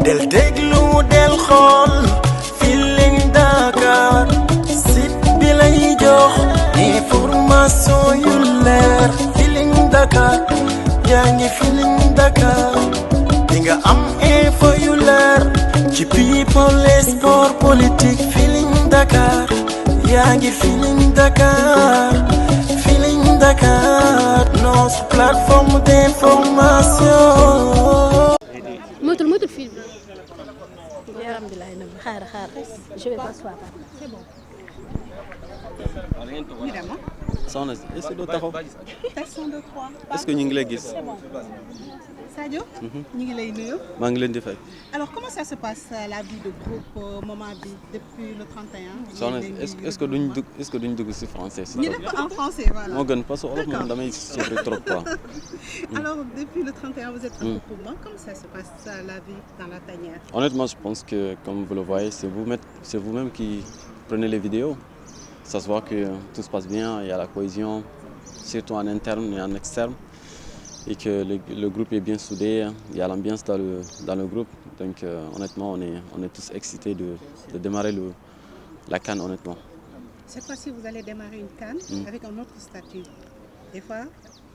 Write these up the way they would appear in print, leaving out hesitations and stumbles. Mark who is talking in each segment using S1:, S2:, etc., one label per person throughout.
S1: del déglu del xool Feeling Dakar site bi lay jox information yu leer Feeling Dakar yaa ngi Feeling Dakar di nga am info yu leer ci people et sport politique Feeling Dakar yaa ngi Feeling Dakar Feeling Dakar notre plateforme d'information.
S2: moytul fii bi yaram bi laay nëbb xaar je vais m'asseoir. C'est bon.
S3: soxna si est-ce que doo taxaw. est-ce que ñu ngi lay gis.
S4: Sadio. ñu ngi lay nuyu.
S3: maa ngi leen di fay.
S4: Alors comment ça se passe la vie de groupe moment bi depuis le 31.
S3: soxna si est-ce que duñ dugg si français. si
S4: ñu def ko en français voilà.
S3: moo gën parce que olof moom damay souffrir trop quoi.
S4: Alors depuis le 31 vous êtes un peu pour moi. Comment ça se passe la vie dans la tanière.
S3: Honnêtement je pense que comme vous le voyez c'est vous-même qui prenez les vidéos. Ça se voit que tout se passe bien, il y a la cohésion, surtout en interne et en externe, et que le groupe est bien soudé, il y a l'ambiance dans le groupe. Donc honnêtement, on est tous excités de démarrer la CAN, honnêtement.
S4: Cette fois-ci, vous allez démarrer une CAN avec un autre statut. Des fois,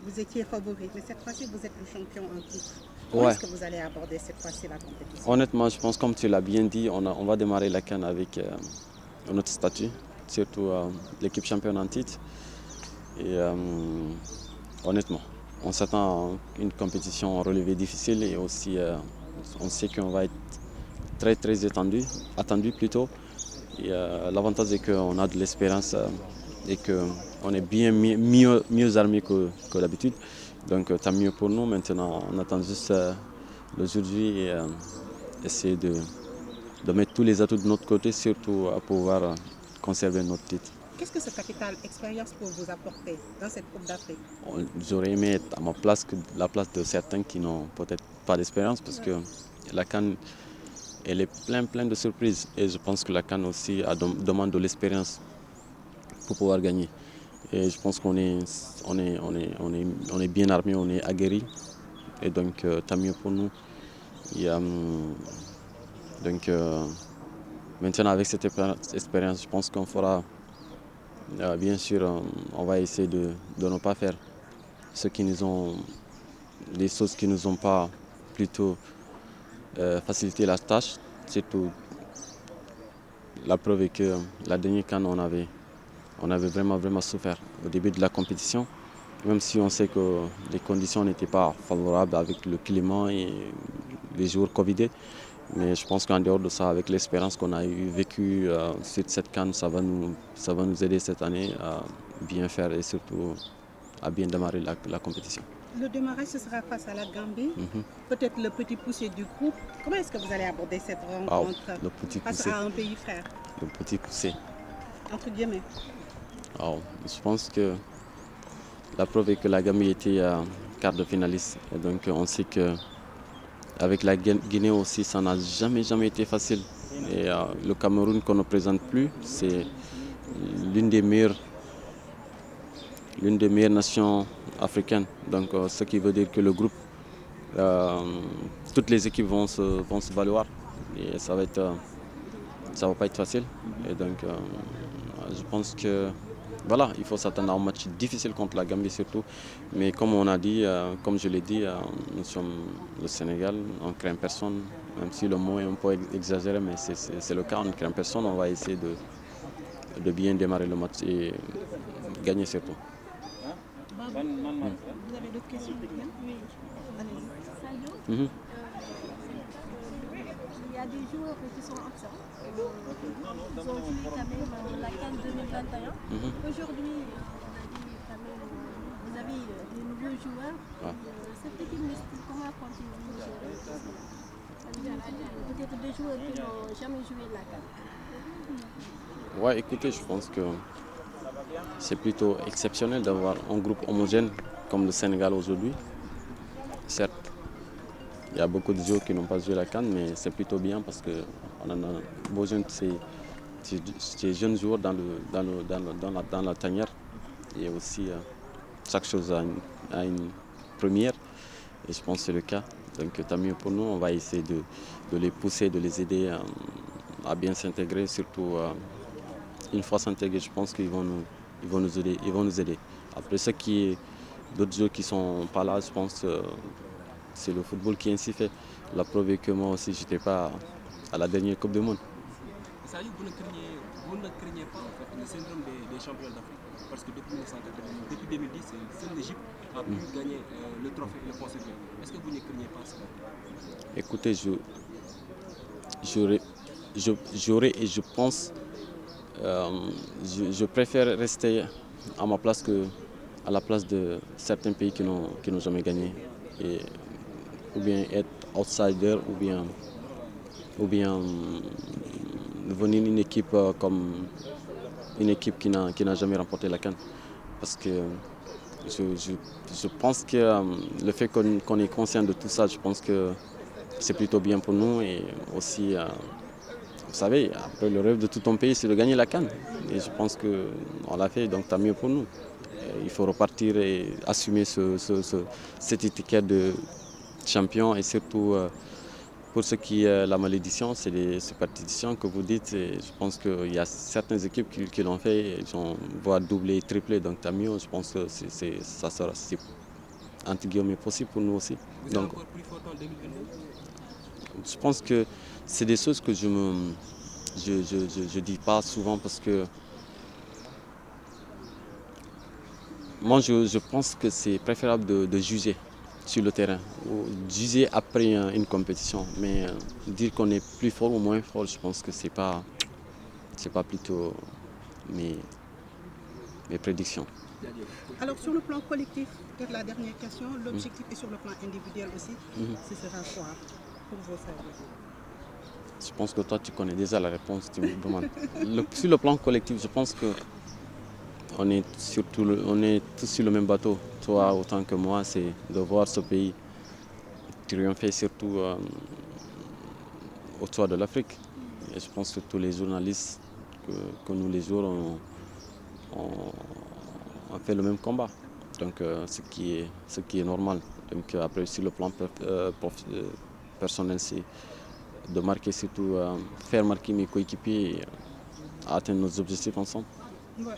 S4: vous étiez favori, mais cette fois-ci, vous êtes le champion en titre. Comment est-ce que vous allez aborder cette fois-ci la compétition? Honnêtement,
S3: je pense, comme tu l'as bien dit, on va démarrer la CAN avec un autre statut. Surtout l'équipe championne en titre. Et honnêtement, on s'attend à une compétition relevée difficile et aussi on sait qu'on va être très très attendu plutôt. Et l'avantage est qu'on a de l'espérance et qu'on est bien mieux armé que d'habitude. Donc tant mieux pour nous. Maintenant, on attend juste le jour J et essayer de mettre tous les atouts de notre côté, surtout à pouvoir conserver notre titre.
S4: Qu'est-ce que ce capital expérience peut vous apporter dans cette Coupe d'Afrique?
S3: J'aurais aimé être à ma place que la place de certains qui n'ont peut-être pas d'expérience parce que la CAN elle est plein de surprises et je pense que la CAN aussi demande de l'expérience pour pouvoir gagner. Et je pense qu'on est bien armé, on est aguerri et donc tant mieux pour nous. Maintenant, avec cette expérience, je pense qu'on fera, bien sûr, on va essayer de ne pas faire des choses qui nous ont pas plutôt facilité la tâche. Surtout, la preuve est que la dernière CAN, on avait vraiment souffert au début de la compétition, même si on sait que les conditions n'étaient pas favorables avec le climat et les jours Covidés. Mais je pense qu'en dehors de ça, avec l'expérience qu'on a vécue sur cette CAN, ça va nous aider cette année à bien faire et surtout à bien démarrer la compétition.
S4: Le démarrage, ce sera face à la Gambie, peut-être le petit poussé du groupe. Comment est-ce que vous allez aborder cette rencontre face à un pays frère?
S3: Le petit poussé.
S4: Entre guillemets.
S3: Je pense que la preuve est que la Gambie était quart de finaliste. Et donc on sait que avec la Guinée aussi, ça n'a jamais été facile. Et le Cameroun qu'on ne présente plus, c'est l'une des meilleures nations africaines. Donc ce qui veut dire que le groupe, toutes les équipes vont se valoir. Et ça va pas être facile. Et donc je pense que voilà, il faut s'attendre à un match difficile contre la Gambie surtout. Mais comme on a dit, comme je l'ai dit, nous sommes le Sénégal, on ne craint personne, même si le mot est un peu exagéré, mais c'est le cas, on ne craint personne, on va essayer de bien démarrer le match et gagner surtout.
S4: Vous avez d'autres questions? Oui.
S2: Allez-y. Il y a des joueurs qui sont absents. Ils ont joué quand même la CAN 2021. Aujourd'hui, vous avez des nouveaux joueurs. Cette équipe, comment comptez-vous gérer peut-être des joueurs qui n'ont jamais joué la CAN?
S3: Ouais, écoutez, je pense que c'est plutôt exceptionnel d'avoir un groupe homogène comme le Sénégal aujourd'hui. Certes, il y a beaucoup de joueurs qui n'ont pas joué la CAN, mais c'est plutôt bien parce qu'on en a besoin de ces jeunes joueurs dans la tanière. Et aussi, chaque chose a une première, et je pense que c'est le cas. Donc tant mieux pour nous, on va essayer de les pousser, de les aider à bien s'intégrer, surtout une fois s'intégrer, je pense qu'ils vont nous aider. Après d'autres joueurs qui ne sont pas là, je pense que c'est le football qui est ainsi fait. La preuve est que moi aussi, je n'étais pas à la dernière Coupe du Monde.
S5: Ça dit, vous ne craignez pas en fait, le syndrome des champions d'Afrique, parce que depuis 1980, depuis 2010, seule l'Égypte a pu gagner le trophée et le conserver. Est-ce que vous ne craignez pas ça?
S3: Écoutez, j'aurais et je pense, je préfère rester à ma place qu'à la place de certains pays qui n'ont jamais gagné. Ou bien être outsider, ou bien devenir une équipe comme une équipe qui n'a jamais remporté la CAN. Parce que je pense que le fait qu'on est conscient de tout ça, je pense que c'est plutôt bien pour nous. Et aussi, vous savez, après le rêve de tout un pays, c'est de gagner la CAN. Et je pense qu'on l'a fait, donc tant mieux pour nous. Il faut repartir et assumer cette étiquette de champion, et surtout pour ce qui est la malédiction, c'est les superstitions que vous dites. Et je pense qu'il y a certaines équipes qui l'ont fait, ils ont voire doublé, triplé, donc tant mieux. Je pense que ça sera entre guillemets possible pour nous aussi.
S5: Vous êtes encore plus fort en 2022?
S3: Je pense que c'est des choses que je dis pas souvent, parce que moi je pense que c'est préférable de juger sur le terrain, ou juger après une compétition, mais dire qu'on est plus fort ou moins fort, je pense que c'est pas plutôt mes prédictions.
S4: Alors sur le plan collectif, peut-être la dernière question, l'objectif est sur le plan individuel aussi, ce sera quoi pour vos frères?
S3: Je pense que toi tu connais déjà la réponse, tu me demandes. Sur le plan collectif, je pense que on est tous sur le même bateau. Toi autant que moi, c'est de voir ce pays triompher, surtout autour de l'Afrique. Et je pense que tous les journalistes, que nous les joueurs, on fait le même combat. Donc ce qui est normal. Donc après, sur le plan personnel, c'est de marquer, surtout faire marquer mes coéquipiers et atteindre nos objectifs ensemble.
S4: Ouais.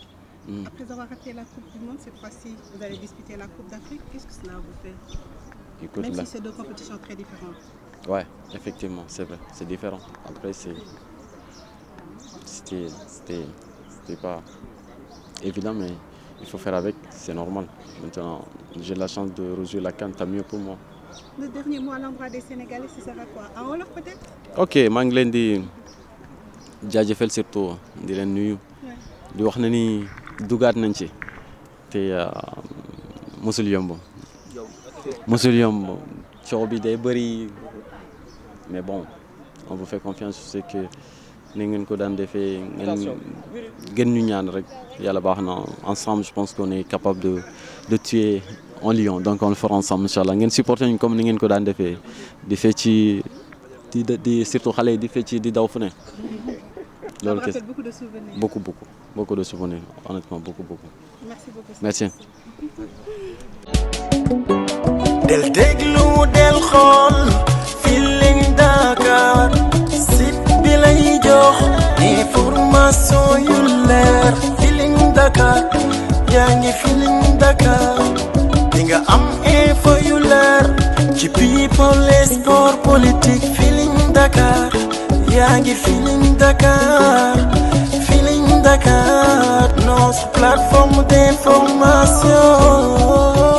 S4: Après avoir raté la Coupe du Monde, cette fois-ci, vous allez disputer la Coupe d'Afrique. Qu'est-ce que cela vous fait?
S3: Écoute,
S4: même si c'est deux compétitions très différentes.
S3: Ouais, effectivement, c'est vrai, c'est différent. Après, c'était pas évident, mais il faut faire avec, c'est normal. Maintenant, j'ai la chance de rejouer la CAN, tant mieux pour moi.
S4: Le dernier mot à l'endroit des Sénégalais, ce sera quoi? En wolof peut-être?
S3: Ok, maa ngi leen di jaajëfal surtout di leen nuyu. di wax na ni dugaat nañ ci te mosul yomb coow bi day bëri, mais bon, on vous fait confiance. Je sais que ni ngeen ko daan defee gën ñu ñaan rek yàlla baax na. Ensemble, je pense qu'on est capable de tuer un lion, donc on le fera ensemble, inchallah. Ngeen supporter ñu comme ni ngeen ko daan defee di fecc di surtout xale yi di fecc di daw fu ne.
S4: Ça me rappelle beaucoup de souvenirs.
S3: Beaucoup de souvenirs, honnêtement, beaucoup.
S4: Merci beaucoup.
S3: Merci.
S1: del déglu del xool Feeling Dakar site bi lay jox information yu leer. Feeling Dakar yaa ngi Feeling Dakar di nga am info yu leer ci people et sport politique. Feeling Dakar yaa ngi Feeling Dakar, notre plateforme d'information.